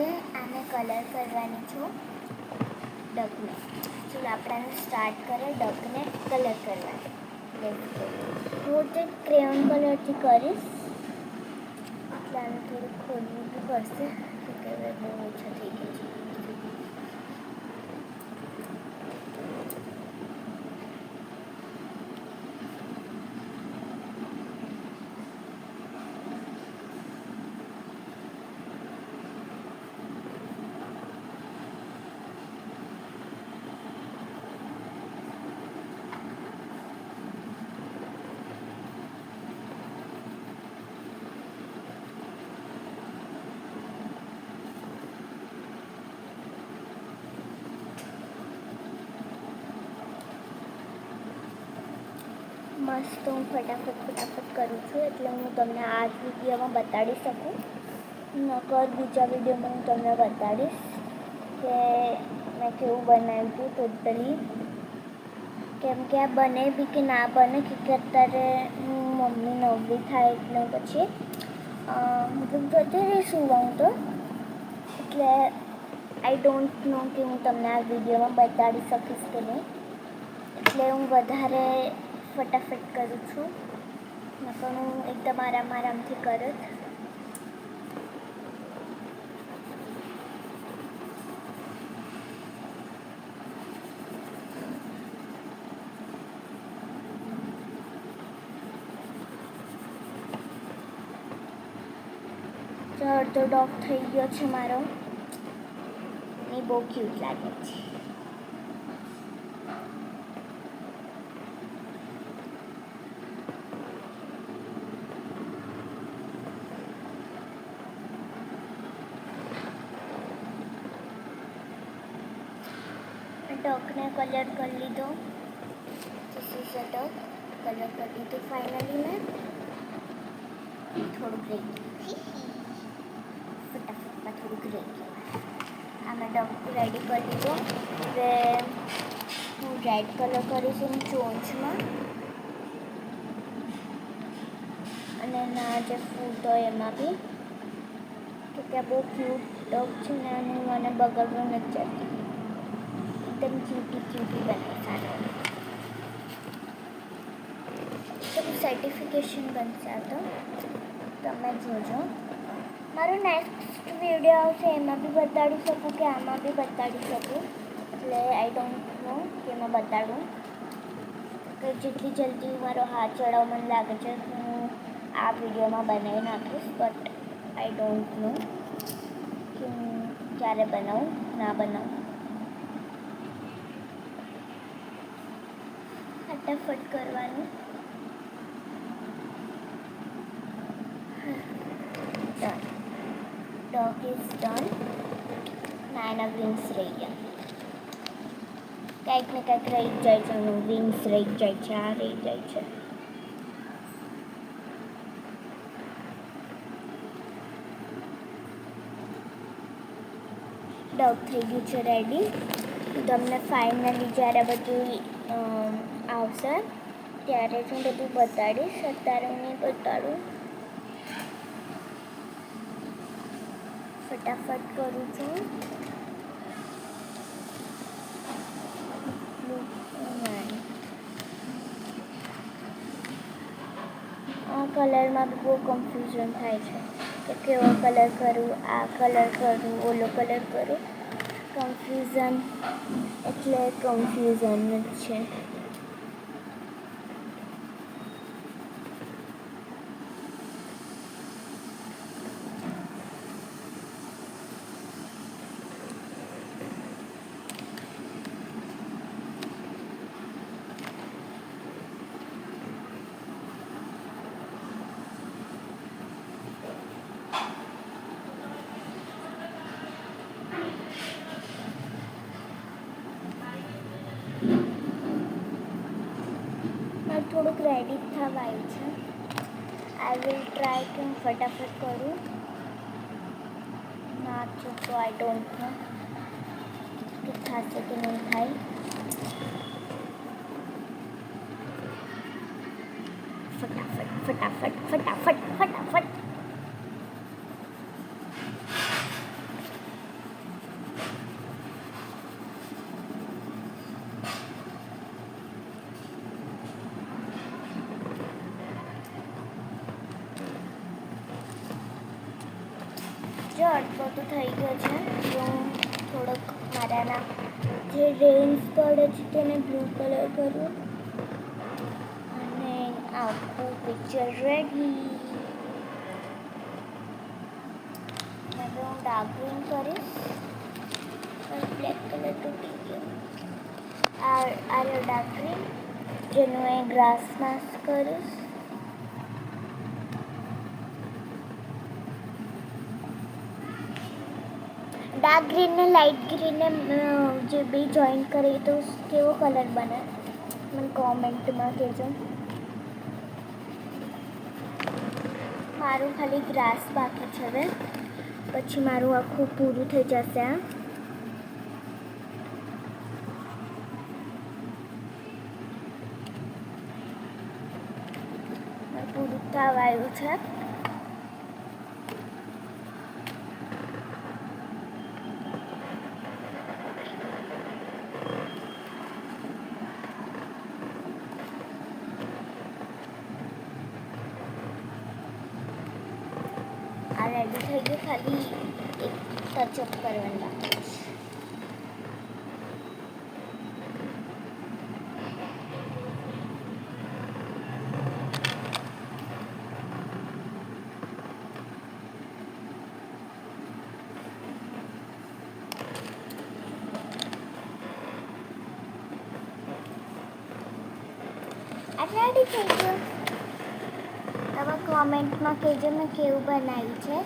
આજે આને કલર કરવાની છું ડકને. ચલો આપણે સ્ટાર્ટ કરે ડકને કલર કરવાની. હું તે ક્રેયોન કલરથી કરીશ એટલે આને થોડું ખોલવું બી પડશે કે બહુ ઓછા થઈ ગઈ છે. મસ્ત હું ફટાફટ કરું છું એટલે હું તમને આ જ વિડીયોમાં બતાડી શકું. નકર બીજા વિડીયોમાં હું તમને બતાડીશ કે મેં કેવું બનાવ્યું હતું ટોટલી. કેમ કે આ બને બી કે ના બને કે અત્યારે હું મમ્મી નવરી થાય એટલે પછી મતલબ જતી રહીશું હું તો એટલે આઈ ડોન્ટ નો કે હું તમને આ વિડીયોમાં બતાડી શકીશ કે નહીં, એટલે હું વધારે ફટાફટ કરું છું. નકર હું એકદમ આરામથી કરત. અડધો ડોગ થઈ ગયો છે મારો. એ બહુ ક્યુટ લાગે છે. ડોગને કલર કરી લીધો. This is a dog. Colour કરી લીધું ફાઇનલી મેં. થોડુંક રહી ગયું, ફટાફટમાં થોડુંક રહી ગયું. આ મેં ડોગ રેડી કરી લીધો. હવે હું રેડ કલર કરીશ એની ચોંચમાં અને ના જે ફૂટ હોય એમાં બી. તો કે બહુ ક્યુટ ડોગ છે ને અને મને બગડવું નથી જતી. એકદમ ક્યુટી બનાવીશ આનો. તો સર્ટિફિકેશન બનશે આ તો તમે જોજો. મારો નેક્સ્ટ વિડીયો આવશે એમાં બી બતાડી શકું કે આમાં બી બતાડી શકું. એટલે આઈ ડોન્ટ નો કે એમાં બતાડું કે જેટલી જલ્દી મારો હાથ ચડાવ મને લાગે છે હું આ વિડીયોમાં બનાવી નાખીશ. બટ આઈ ડોન્ટ નો કે હું ક્યારે બનાવું ના બનાવું. ફટાફટ કરવાનું. ડન. Dog is done. નાના વિંગ્સ રહી ગયા. કંઈક ને કંઈક રહી જ જાય છે. વિંગ્સ રહી જાય છે. આ રહી જાય છે. ડોગ થઈ ગયું છે રેડી. તમને ફાઇનલી જ્યારે બધું આવશે ત્યારે જ હું બધું બતાડીશ. અત્યારે હું નહીં બતાડું. ફટાફટ કરું છું. આ કલરમાં બહુ કન્ફ્યુઝન થાય છે કે કેવો કલર કરું, આ કલર કરું, ઓલો કલર કરું. કન્ફ્યુઝન એટલે કન્ફ્યુઝન જ છે. થોડુંક રેડી થવા આવ્યું છે. આઈ વિલ ટ્રાય કે હું ફટાફટ કરું. ના તો આઈ ડોન્ટ નો કે થશે કે નહીં થાય. ફટાફટ. જો અડધું થઈ ગયો છે. તો થોડોક મારાના જે રેન્સ પડે છે તેને બ્લુ કલર કરું અને આખું પિક્ચર રેડી. હવે હું ડાર્ક ગ્રીન કરીશ. બ્લેક કલર તૂટી ગયો. આ ડાર્ક ગ્રીન જેનું એ ગ્રાસ માસ્ક કરીશ. ડાર્ક ગ્રીન ને લાઇટ ગ્રીન ને જે બે જોઈન્ટ કરીએ તો કેવો કલર બને મને કોમેન્ટમાં કહેજો. મારું ખાલી ગ્રાસ બાકી છે હવે, પછી મારું આખું પૂરું થઈ જશે. પૂરું થવા આવ્યું છે. આ રેડી થઈ ગયું, ખાલી એક ટચઅપ કરવાનું બાકી છે. આ રેડી થઈ ગયું. તમે કોમેન્ટમાં કહેજો મેં કેવું બનાવ્યું છે.